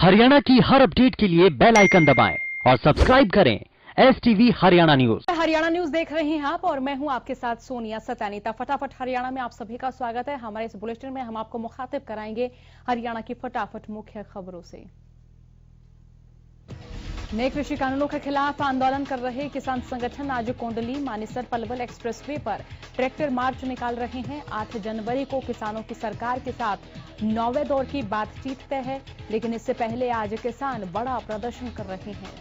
हरियाणा की हर अपडेट के लिए बेल आइकन दबाएं और सब्सक्राइब करें STV Haryana news. Haryana news देख रहे हैं आप और मैं हूं आपके साथ सोनिया सतानीता। फटाफट हरियाणा में आप सभी का स्वागत है। हमारे इस बुलेटिन में हम आपको मुखातिब कराएंगे हरियाणा की फटाफट मुख्य खबरों से। नए कृषि कानूनों के खिलाफ आंदोलन कर रहे किसान संगठन आज कोंडली मानेसर पलवल एक्सप्रेसवे पर ट्रैक्टर मार्च निकाल रहे हैं। 8 जनवरी को किसानों की सरकार के साथ 9वें दौर की बातचीत तय है, लेकिन इससे पहले आज किसान बड़ा प्रदर्शन कर रहे हैं।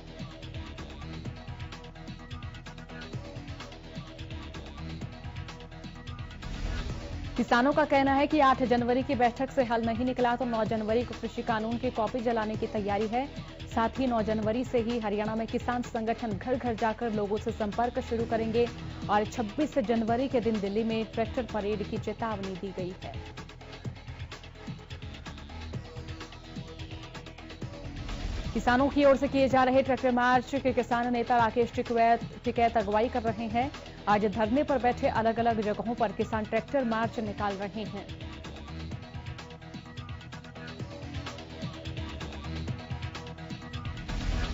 किसानों का कहना है कि 8 जनवरी की बैठक से हल नहीं निकला तो 9 जनवरी को कृषि कानून की कॉपी जलाने की तैयारी है। साथ ही 9 जनवरी से ही हरियाणा में किसान संगठन घर घर जाकर लोगों से संपर्क शुरू करेंगे और 26 जनवरी के दिन दिल्ली में ट्रैक्टर परेड की चेतावनी दी गई है। किसानों की ओर से किए जा रहे ट्रैक्टर मार्च के किसान नेता राकेश टिकैत अगुवाई कर रहे हैं। आज धरने पर बैठे अलग अलग जगहों पर किसान ट्रैक्टर मार्च निकाल रहे हैं।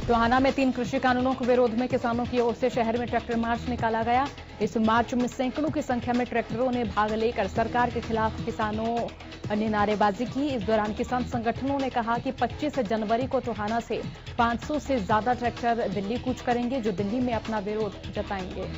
टोहाना में 3 कृषि कानूनों के विरोध में किसानों की ओर से शहर में ट्रैक्टर मार्च निकाला गया। इस मार्च में सैकड़ों की संख्या में ट्रैक्टरों ने भाग लेकर सरकार के खिलाफ किसानों ने नारेबाजी की। इस दौरान किसान संगठनों ने कहा कि 25 जनवरी को टोहाना से 500 से ज्यादा ट्रैक्टर दिल्ली कूच करेंगे, जो दिल्ली में अपना विरोध जताएंगे।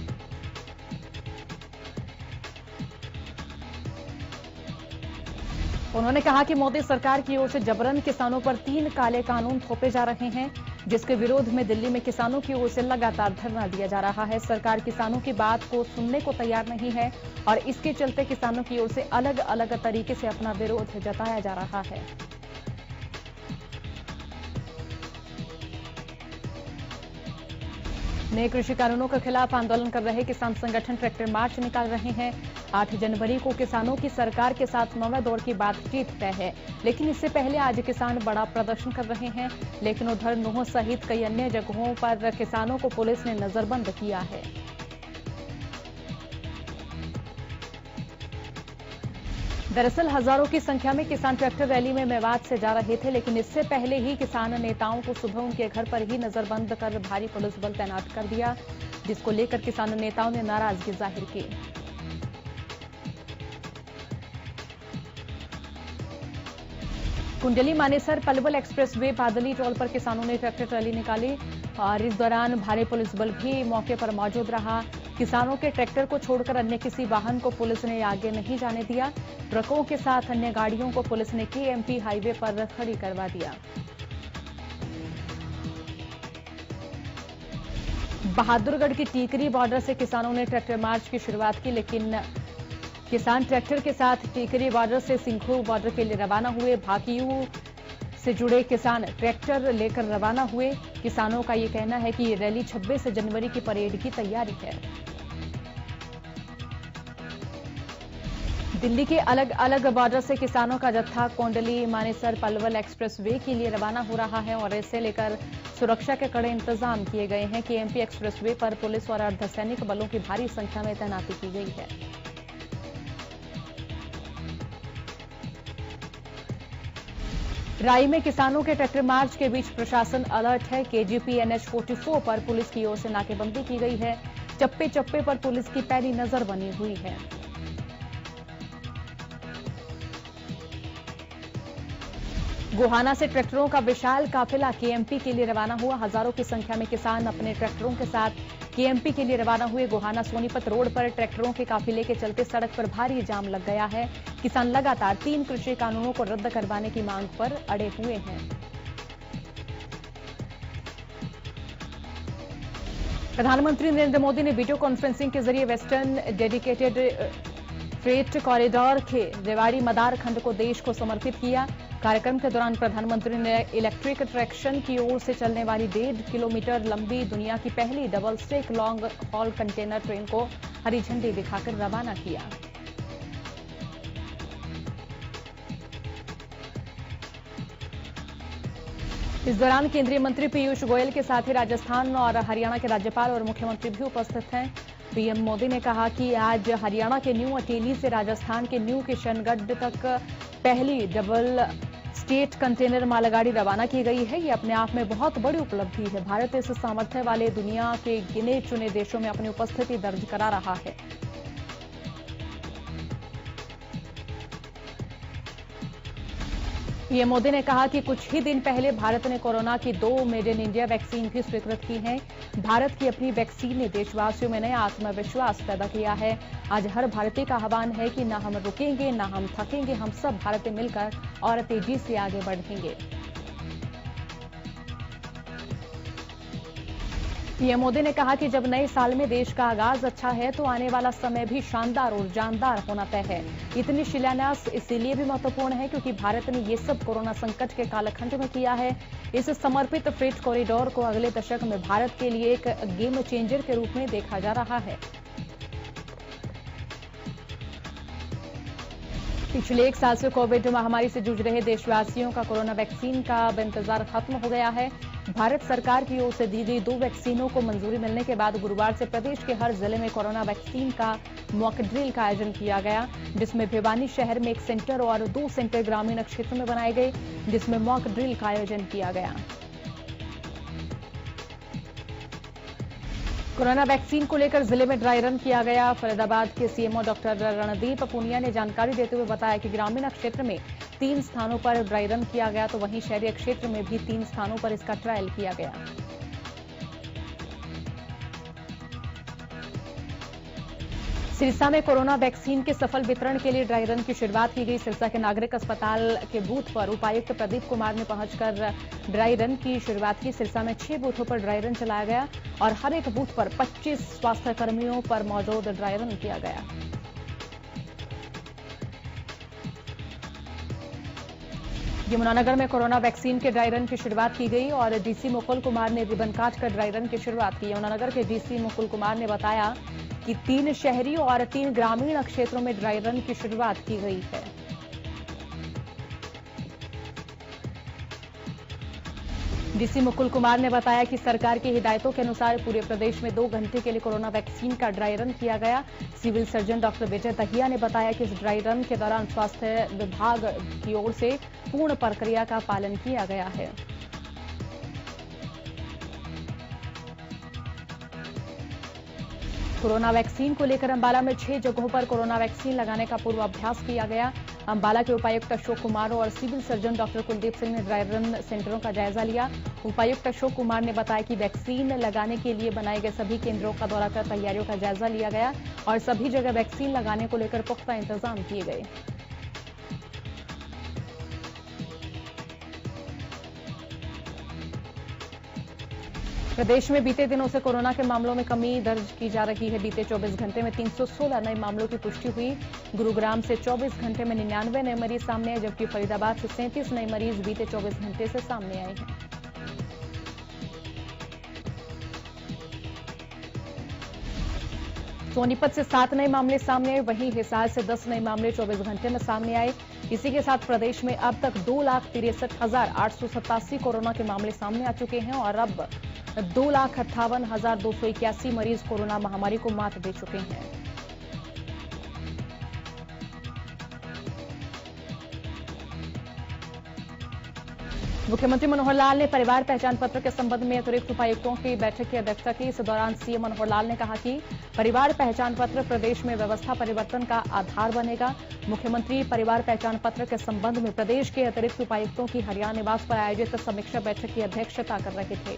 उन्होंने कहा कि मोदी सरकार की ओर से जबरन किसानों पर 3 काले कानून थोपे जा रहे हैं, जिसके विरोध में दिल्ली में किसानों की ओर से लगातार धरना दिया जा रहा है। सरकार किसानों की बात को सुनने को तैयार नहीं है और इसके चलते किसानों की ओर से अलग अलग तरीके से अपना विरोध जताया जा रहा है। नए कृषि कानूनों के खिलाफ आंदोलन कर रहे किसान संगठन ट्रैक्टर मार्च निकाल रहे हैं। 8 जनवरी को किसानों की सरकार के साथ 9वें दौर की बातचीत तय है, लेकिन इससे पहले आज किसान बड़ा प्रदर्शन कर रहे हैं। लेकिन उधर नूंह सहित कई अन्य जगहों पर किसानों को पुलिस ने नजरबंद किया है। दरअसल हजारों की संख्या में किसान ट्रैक्टर रैली में मेवात से जा रहे थे, लेकिन इससे पहले ही किसान नेताओं को सुबह उनके घर पर ही नजरबंद कर भारी पुलिस बल तैनात कर दिया, जिसको लेकर किसान नेताओं ने नाराजगी जाहिर की। कुंडली मानेसर पलवल एक्सप्रेसवे बादली टोल पर किसानों ने ट्रैक्टर रैली निकाली और इस दौरान भारी पुलिस बल भी मौके पर मौजूद रहा। किसानों के ट्रैक्टर को छोड़कर अन्य किसी वाहन को पुलिस ने आगे नहीं जाने दिया। ट्रकों के साथ अन्य गाड़ियों को पुलिस ने KMP हाईवे पर खड़ी करवा दिया। बहादुरगढ़ की टीकरी बॉर्डर से किसानों ने ट्रैक्टर मार्च की शुरुआत की, लेकिन किसान ट्रैक्टर के साथ टीकरी बॉर्डर से सिंघू बॉर्डर के लिए रवाना हुए। भाकियू से जुड़े किसान ट्रैक्टर लेकर रवाना हुए। किसानों का ये कहना है कि ये रैली 26 जनवरी की परेड की तैयारी है। दिल्ली के अलग अलग बॉर्डर से किसानों का जत्था कोंडली मानेसर पलवल एक्सप्रेसवे के लिए रवाना हो रहा है और इसे लेकर सुरक्षा के कड़े इंतजाम किए गए हैं। KMP एक्सप्रेसवे पर पुलिस और अर्धसैनिक बलों की भारी संख्या में तैनाती की गई है। राई में किसानों के ट्रैक्टर मार्च के बीच प्रशासन अलर्ट है। KGP NH 44 पर पुलिस की ओर से नाकेबंदी की गई है। चप्पे चप्पे पर पुलिस की पैनी नजर बनी हुई है। गोहाना से ट्रैक्टरों का विशाल काफिला KMP के लिए रवाना हुआ। हजारों की संख्या में किसान अपने ट्रैक्टरों के साथ KMP के लिए रवाना हुए। गोहाना सोनीपत रोड पर ट्रैक्टरों के काफिले के चलते सड़क पर भारी जाम लग गया है। किसान लगातार 3 कृषि कानूनों को रद्द करवाने की मांग पर अड़े हुए हैं। प्रधानमंत्री नरेंद्र मोदी ने वीडियो कॉन्फ्रेंसिंग के जरिए वेस्टर्न डेडिकेटेड फ्रेट कॉरिडोर के रेवाड़ी मदार खंड को देश को समर्पित किया। कार्यक्रम के दौरान प्रधानमंत्री ने इलेक्ट्रिक ट्रैक्शन की ओर से चलने वाली 1.5 किलोमीटर लंबी दुनिया की पहली double stack long haul container train को हरी झंडी दिखाकर रवाना किया। इस दौरान केंद्रीय मंत्री पीयूष गोयल के साथ ही राजस्थान और हरियाणा के राज्यपाल और मुख्यमंत्री भी उपस्थित हैं। पीएम मोदी ने कहा कि आज हरियाणा के न्यू अटेली से राजस्थान के न्यू किशनगढ़ तक पहली डबल स्टेट कंटेनर मालगाड़ी रवाना की गई है। ये अपने आप में बहुत बड़ी उपलब्धि है। भारत इस सामर्थ्य वाले दुनिया के गिने चुने देशों में अपनी उपस्थिति दर्ज करा रहा है। पीएम मोदी ने कहा कि कुछ ही दिन पहले भारत ने कोरोना की 2 मेड इन इंडिया वैक्सीन भी स्वीकृत की हैं। भारत की अपनी वैक्सीन ने देशवासियों में नया आत्मविश्वास पैदा किया है। आज हर भारतीय का आह्वान है कि न हम रुकेंगे, न हम थकेंगे, हम सब भारतीय मिलकर और तेजी से आगे बढ़ेंगे। पीएम मोदी ने कहा कि जब नए साल में देश का आगाज अच्छा है तो आने वाला समय भी शानदार और जानदार होना तय है। इतनी शिलान्यास इसीलिए भी महत्वपूर्ण है क्योंकि भारत ने ये सब कोरोना संकट के कालखंड में किया है। इस समर्पित फ्रेट कॉरिडोर को अगले दशक में भारत के लिए एक गेम चेंजर के रूप में देखा जा रहा है। पिछले 1 साल से कोविड महामारी से जूझ रहे देशवासियों का कोरोना वैक्सीन का इंतजार खत्म हो गया है। भारत सरकार की ओर से दी गई 2 वैक्सीनों को मंजूरी मिलने के बाद गुरुवार से प्रदेश के हर जिले में कोरोना वैक्सीन का मॉक ड्रिल का आयोजन किया गया, जिसमें भिवानी शहर में 1 सेंटर और 2 सेंटर ग्रामीण क्षेत्र में बनाए गए, जिसमें मॉक ड्रिल का आयोजन किया गया। कोरोना वैक्सीन को लेकर जिले में ड्राई रन किया गया। फरीदाबाद के सीएमओ डॉक्टर रणदीप पुनिया ने जानकारी देते हुए बताया कि ग्रामीण क्षेत्र में 3 स्थानों पर ड्राई रन किया गया तो वहीं शहरी क्षेत्र में भी 3 स्थानों पर इसका ट्रायल किया गया। सिरसा में कोरोना वैक्सीन के सफल वितरण के लिए ड्राई रन की शुरुआत की गई। सिरसा के नागरिक अस्पताल के बूथ पर उपायुक्त प्रदीप कुमार ने पहुंचकर ड्राई रन की शुरुआत की। सिरसा में 6 बूथों पर ड्राई रन चलाया गया और हर एक बूथ पर 25 स्वास्थ्य कर्मियों पर मौजूद ड्राई रन किया गया। यमुनानगर में कोरोना वैक्सीन के ड्राई रन की शुरुआत की गई और डीसी मुकुल कुमार ने रिबन काटकर ड्राई रन की शुरुआत की। यमुनानगर के डीसी मुकुल कुमार ने बताया कि 3 शहरी और 3 ग्रामीण क्षेत्रों में ड्राई रन की शुरुआत की गई है। डीसी मुकुल कुमार ने बताया कि सरकार की हिदायतों के अनुसार पूरे प्रदेश में 2 घंटे के लिए कोरोना वैक्सीन का ड्राई रन किया गया। Civil surgeon doctor Vijay Dahiya ने बताया कि इस ड्राई रन के दौरान स्वास्थ्य विभाग की ओर से पूर्ण प्रक्रिया का पालन किया गया है। कोरोना वैक्सीन को लेकर अंबाला में 6 जगहों पर कोरोना वैक्सीन लगाने का पूर्वाभ्यास किया गया। अंबाला के उपायुक्त अशोक कुमार और civil surgeon doctor Kuldeep Singh ने ड्राई रन सेंटरों का जायजा लिया। उपायुक्त अशोक कुमार ने बताया कि वैक्सीन लगाने के लिए बनाए गए सभी केंद्रों का दौरा कर तैयारियों का जायजा लिया गया और सभी जगह वैक्सीन लगाने को लेकर पुख्ता इंतजाम किए गए। प्रदेश में बीते दिनों से कोरोना के मामलों में कमी दर्ज की जा रही है। बीते 24 घंटे में 316 नए मामलों की पुष्टि हुई। गुरुग्राम से 24 घंटे में 99 नए मरीज सामने आए, जबकि फरीदाबाद से 37 नए मरीज बीते 24 घंटे से सामने आए हैं। सोनीपत से 7 नए मामले सामने आए, वहीं हिसार से 10 नए मामले 24 घंटे में सामने आए। इसी के साथ प्रदेश में अब तक 2,63,887 कोरोना के मामले सामने आ चुके हैं और अब 2,58,281 मरीज कोरोना महामारी को मात दे चुके हैं। मुख्यमंत्री मनोहर लाल ने परिवार पहचान पत्र के संबंध में अतिरिक्त उपायुक्तों की बैठक की अध्यक्षता की। इस दौरान सीएम मनोहर लाल ने कहा कि परिवार पहचान पत्र प्रदेश में व्यवस्था परिवर्तन का आधार बनेगा। मुख्यमंत्री परिवार पहचान पत्र के संबंध में प्रदेश के अतिरिक्त उपायुक्तों की हरियाणा निवास पर आयोजित समीक्षा बैठक की अध्यक्षता कर रहे थे।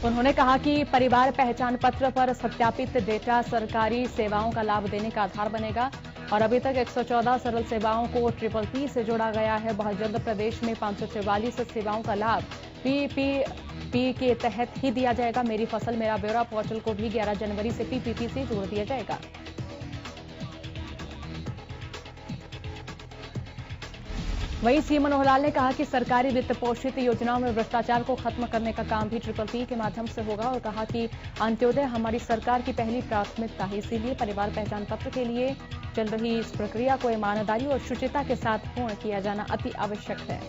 उन्होंने कहा कि परिवार पहचान पत्र पर सत्यापित डेटा सरकारी सेवाओं का लाभ देने का आधार बनेगा और अभी तक 114 सरल सेवाओं को PPP से जोड़ा गया है। बहुत जल्द प्रदेश में 544 सेवाओं का लाभ PPP के तहत ही दिया जाएगा। मेरी फसल मेरा ब्यौरा पोर्टल को भी 11 जनवरी से PPP से जोड़ दिया जाएगा। वहीं सीएम मनोहर लाल ने कहा कि सरकारी वित्त पोषित योजनाओं में भ्रष्टाचार को खत्म करने का काम भी PPP के माध्यम से होगा और कहा कि अंत्योदय हमारी सरकार की पहली प्राथमिकता है, इसीलिए परिवार पहचान पत्र के लिए चल रही इस प्रक्रिया को ईमानदारी और शुचिता के साथ पूर्ण किया जाना अति आवश्यक है।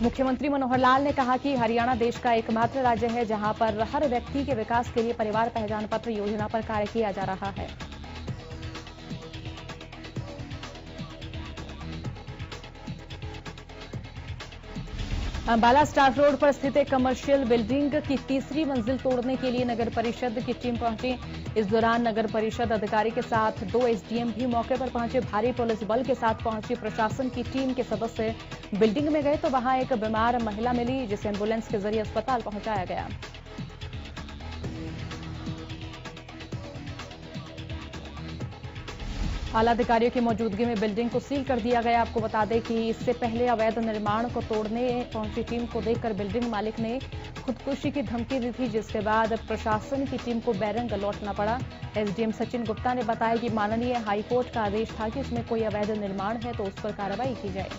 मुख्यमंत्री मनोहर लाल ने कहा कि हरियाणा देश का एकमात्र राज्य है जहां पर हर व्यक्ति के विकास के लिए परिवार पहचान पत्र योजना पर कार्य किया जा रहा है। अंबाला स्टाफ रोड पर स्थित एक कमर्शियल बिल्डिंग की तीसरी मंजिल तोड़ने के लिए नगर परिषद की टीम पहुंची। इस दौरान नगर परिषद अधिकारी के साथ 2 एसडीएम भी मौके पर पहुंचे। भारी पुलिस बल के साथ पहुंची प्रशासन की टीम के सदस्य बिल्डिंग में गए तो वहां एक बीमार महिला मिली, जिसे एम्बुलेंस के जरिए अस्पताल पहुंचाया गया। आला अधिकारियों की मौजूदगी में बिल्डिंग को सील कर दिया गया। आपको बता दें कि इससे पहले अवैध निर्माण को तोड़ने पहुंची टीम को देखकर बिल्डिंग मालिक ने खुदकुशी की धमकी दी थी, जिसके बाद प्रशासन की टीम को बैरंग लौटना पड़ा। एसडीएम सचिन गुप्ता ने बताया कि माननीय हाईकोर्ट का आदेश था कि इसमें कोई अवैध निर्माण है तो उस पर कार्रवाई की जाए।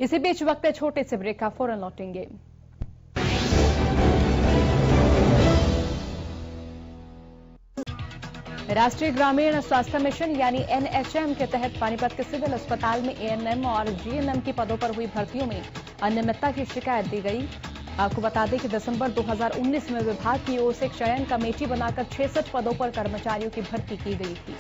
इसी बीच वक्त है छोटे से ब्रेक का, फौरन लौटेंगे। राष्ट्रीय ग्रामीण स्वास्थ्य मिशन यानी एनएचएम के तहत पानीपत के सिविल अस्पताल में एएनएम और जीएनएम के पदों पर हुई भर्तियों में अनियमितता की शिकायत दी गई। आपको बता दें कि दिसंबर 2019 में विभाग की ओर से एक चयन कमेटी बनाकर 66 पदों पर कर्मचारियों की भर्ती की गई थी।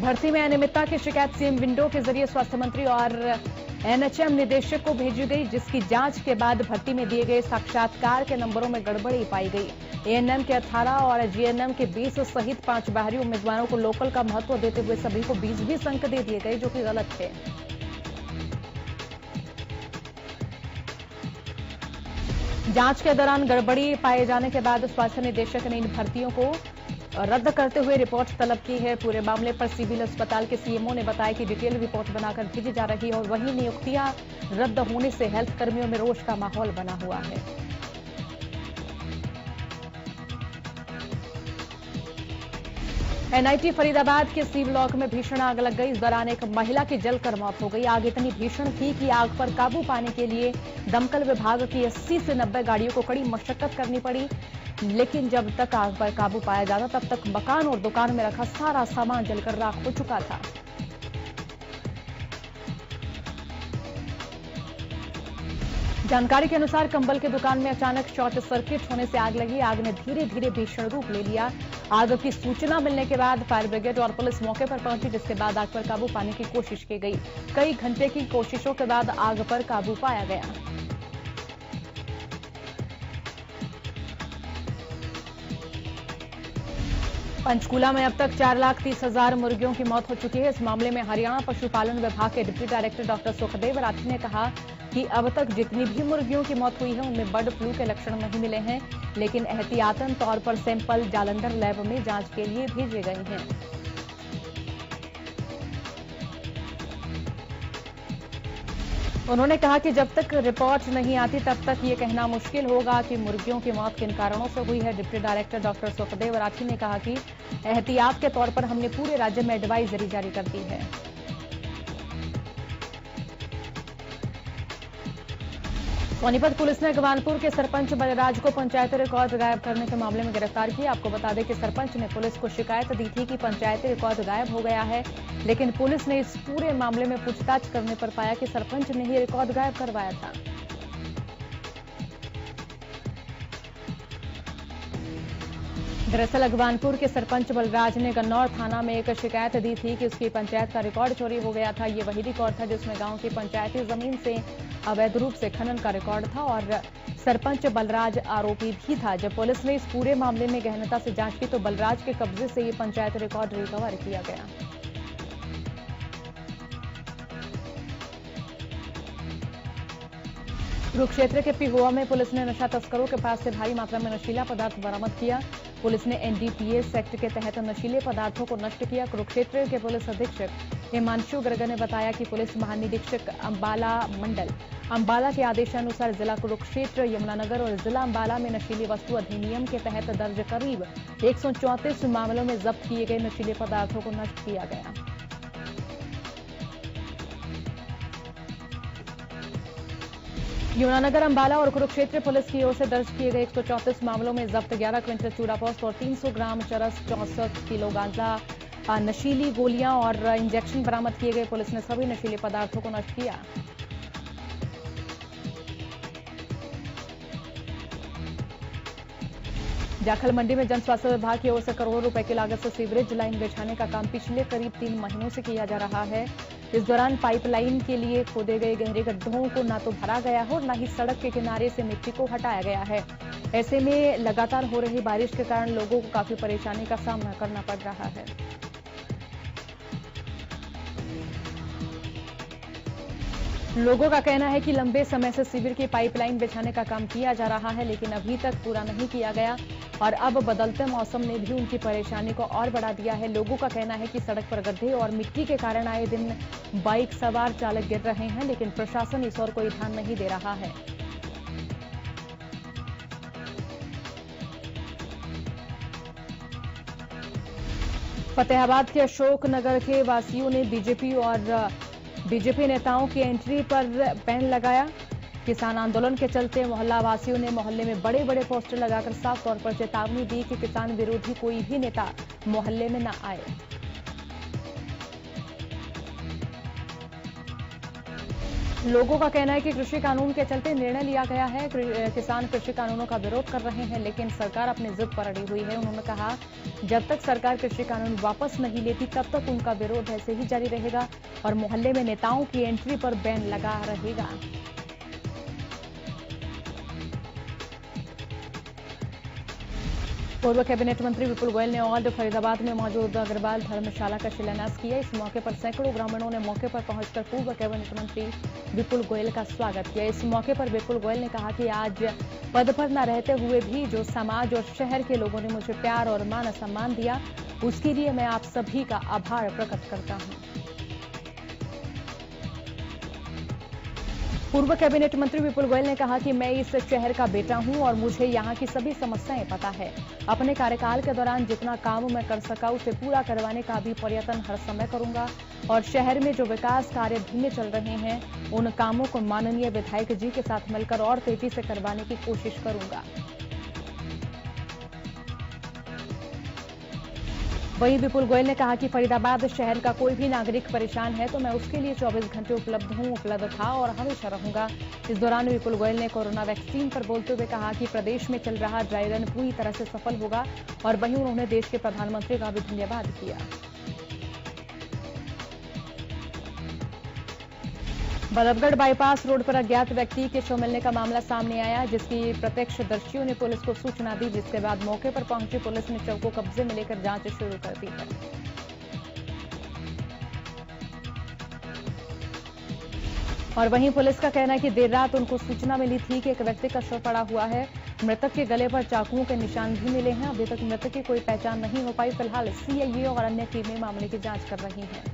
भर्ती में अनियमितता की शिकायत सीएम विंडो के जरिए स्वास्थ्य मंत्री और एनएचएम निदेशक को भेजी गई, जिसकी जांच के बाद भर्ती में दिए गए साक्षात्कार के नंबरों में गड़बड़ी पाई गई। एएनएम के 18 और जीएनएम के 20 सहित 5 बाहरी उम्मीदवारों को लोकल का महत्व देते हुए सभी को 20-20 अंक दे दिए गए, जो कि गलत थे। जांच के दौरान गड़बड़ी पाए जाने के बाद स्वास्थ्य निदेशक ने इन भर्तियों को रद्द करते हुए रिपोर्ट तलब की है। पूरे मामले पर सिविल अस्पताल के सीएमओ ने बताया कि डिटेल रिपोर्ट बनाकर भेजी जा रही है और वहीं नियुक्तियां रद्द होने से हेल्थ कर्मियों में रोष का माहौल बना हुआ है। एनआईटी फरीदाबाद के सी ब्लॉक में भीषण आग लग गई। इस दौरान एक महिला की जलकर मौत हो गई। आग इतनी भीषण थी कि आग पर काबू पाने के लिए दमकल विभाग की 80 से 90 गाड़ियों को कड़ी मशक्कत करनी पड़ी, लेकिन जब तक आग पर काबू पाया जाता तब तक मकान और दुकान में रखा सारा सामान जलकर राख हो चुका था। जानकारी के अनुसार कंबल की दुकान में अचानक शॉर्ट सर्किट होने से आग लगी। आग ने धीरे धीरे भीषण रूप ले लिया। आग की सूचना मिलने के बाद फायर ब्रिगेड और पुलिस मौके पर पहुंची, जिसके बाद आग पर काबू पाने की कोशिश की गई। कई घंटे की कोशिशों के बाद आग पर काबू पाया गया। पंचकूला में अब तक 4,30,000 मुर्गियों की मौत हो चुकी है। इस मामले में हरियाणा पशुपालन विभाग के deputy director doctor Sukhdev Rathi ने कहा कि अब तक जितनी भी मुर्गियों की मौत हुई है उनमें बर्ड फ्लू के लक्षण नहीं मिले हैं, लेकिन एहतियातन तौर पर सैंपल जालंधर लैब में जांच के लिए भेजे गए हैं। उन्होंने कहा कि जब तक रिपोर्ट नहीं आती तब तक ये कहना मुश्किल होगा कि मुर्गियों की मौत किन कारणों से हुई है। Deputy director doctor Sukhdev Rathi ने कहा कि एहतियात के तौर पर हमने पूरे राज्य में एडवाइजरी जारी कर दी है। सोनीपत पुलिस ने गवानपुर के सरपंच बलराज को पंचायती रिकॉर्ड गायब करने के मामले में गिरफ्तार किया। आपको बता दें कि सरपंच ने पुलिस को शिकायत दी थी कि पंचायती रिकॉर्ड गायब हो गया है, लेकिन पुलिस ने इस पूरे मामले में पूछताछ करने पर पाया कि सरपंच ने ही रिकॉर्ड गायब करवाया था। दरअसल अगवानपुर के सरपंच बलराज ने गन्नौर थाना में एक शिकायत दी थी कि उसकी पंचायत का रिकॉर्ड चोरी हो गया था। ये वही रिकॉर्ड था जिसमें गांव की पंचायती जमीन से अवैध रूप से खनन का रिकॉर्ड था और सरपंच बलराज आरोपी भी था। जब पुलिस ने इस पूरे मामले में गहनता से जांच की तो बलराज के कब्जे से ये पंचायत रिकॉर्ड रिकवर किया गया। कुरुक्षेत्र के पिहोआ में पुलिस ने नशा तस्करों के पास से भारी मात्रा में नशीला पदार्थ बरामद किया। पुलिस ने एनडीपीएस एक्ट के तहत नशीले पदार्थों को नष्ट किया। कुरुक्षेत्र के पुलिस अधीक्षक हिमांशु गर्ग ने बताया कि पुलिस महानिरीक्षक अंबाला मंडल अंबाला के आदेशानुसार जिला कुरुक्षेत्र, यमुनानगर और जिला अंबाला में नशीली वस्तु अधिनियम के तहत दर्ज करीब 134 मामलों में जब्त किए गए नशीले पदार्थों को नष्ट किया गया। यमुनानगर, अंबाला और कुरुक्षेत्र पुलिस की ओर से दर्ज किए गए 134 मामलों में जब्त 11 क्विंटल चूड़ा पोस्त और 300 ग्राम चरस, 64 किलो गांजा, नशीली गोलियां और इंजेक्शन बरामद किए गए। पुलिस ने सभी नशीले पदार्थों को नष्ट किया। जाखल मंडी में जन स्वास्थ्य विभाग की ओर से करोड़ों रुपए की लागत से सीवरेज लाइन बिछाने का काम पिछले करीब 3 महीनों से किया जा रहा है। इस दौरान पाइपलाइन के लिए खोदे गए गहरे गड्ढों को न तो भरा गया है और न ही सड़क के किनारे से मिट्टी को हटाया गया है। ऐसे में लगातार हो रही बारिश के कारण लोगों को काफी परेशानी का सामना करना पड़ रहा है। लोगों का कहना है कि लंबे समय से सीवर की पाइपलाइन बिछाने का काम किया जा रहा है, लेकिन अभी तक पूरा नहीं किया गया और अब बदलते मौसम ने भी उनकी परेशानी को और बढ़ा दिया है। लोगों का कहना है कि सड़क पर गड्ढे और मिट्टी के कारण आए दिन बाइक सवार चालक गिर रहे हैं, लेकिन प्रशासन इस ओर कोई ध्यान नहीं दे रहा है। फतेहाबाद के अशोक नगर के वासियों ने बीजेपी नेताओं की एंट्री पर बैन लगाया। किसान आंदोलन के चलते मोहल्ला वासियों ने मोहल्ले में बड़े बड़े पोस्टर लगाकर साफ तौर पर चेतावनी दी कि किसान विरोधी कोई भी नेता मोहल्ले में न आए। लोगों का कहना है कि कृषि कानून के चलते निर्णय लिया गया है। किसान कृषि कानूनों का विरोध कर रहे हैं, लेकिन सरकार अपनी जिद पर अड़ी हुई है। उन्होंने कहा, जब तक सरकार कृषि कानून वापस नहीं लेती तब तक उनका विरोध ऐसे ही जारी रहेगा और मोहल्ले में नेताओं की एंट्री पर बैन लगा रहेगा। पूर्व कैबिनेट मंत्री विपुल गोयल ने आज फरीदाबाद में मौजूद अग्रवाल धर्मशाला का शिलान्यास किया। इस मौके पर सैकड़ों ग्रामीणों ने मौके पर पहुंचकर पूर्व कैबिनेट मंत्री विपुल गोयल का स्वागत किया। इस मौके पर विपुल गोयल ने कहा कि आज पद पर न रहते हुए भी जो समाज और शहर के लोगों ने मुझे प्यार और मान सम्मान दिया, उसके लिए मैं आप सभी का आभार प्रकट करता हूं। पूर्व कैबिनेट मंत्री विपुल गोयल ने कहा कि मैं इस शहर का बेटा हूं और मुझे यहां की सभी समस्याएं पता है। अपने कार्यकाल के दौरान जितना काम मैं कर सका उसे पूरा करवाने का भी प्रयत्न हर समय करूंगा और शहर में जो विकास कार्य धीमे चल रहे हैं उन कामों को माननीय विधायक जी के साथ मिलकर और तेजी से करवाने की कोशिश करूंगा। वहीं विपुल गोयल ने कहा कि फरीदाबाद शहर का कोई भी नागरिक परेशान है तो मैं उसके लिए 24 घंटे उपलब्ध था और हमेशा रहूंगा। इस दौरान विपुल गोयल ने कोरोना वैक्सीन पर बोलते हुए कहा कि प्रदेश में चल रहा ड्राई रन पूरी तरह से सफल होगा और वहीं उन्होंने देश के प्रधानमंत्री का भी धन्यवाद किया। बल्लभगढ़ बाईपास रोड पर अज्ञात व्यक्ति के शव मिलने का मामला सामने आया, जिसकी प्रत्यक्षदर्शियों ने पुलिस को सूचना दी, जिसके बाद मौके पर पहुंची पुलिस ने शव को कब्जे में लेकर जांच शुरू कर दी है। और वहीं पुलिस का कहना है कि देर रात उनको सूचना मिली थी कि एक व्यक्ति का शव पड़ा हुआ है। मृतक के गले पर चाकुओं के निशान भी मिले हैं। अभी तक मृतक की कोई पहचान नहीं हो पाई। फिलहाल सीआईए और अन्य टीमें मामले की जांच कर रही हैं।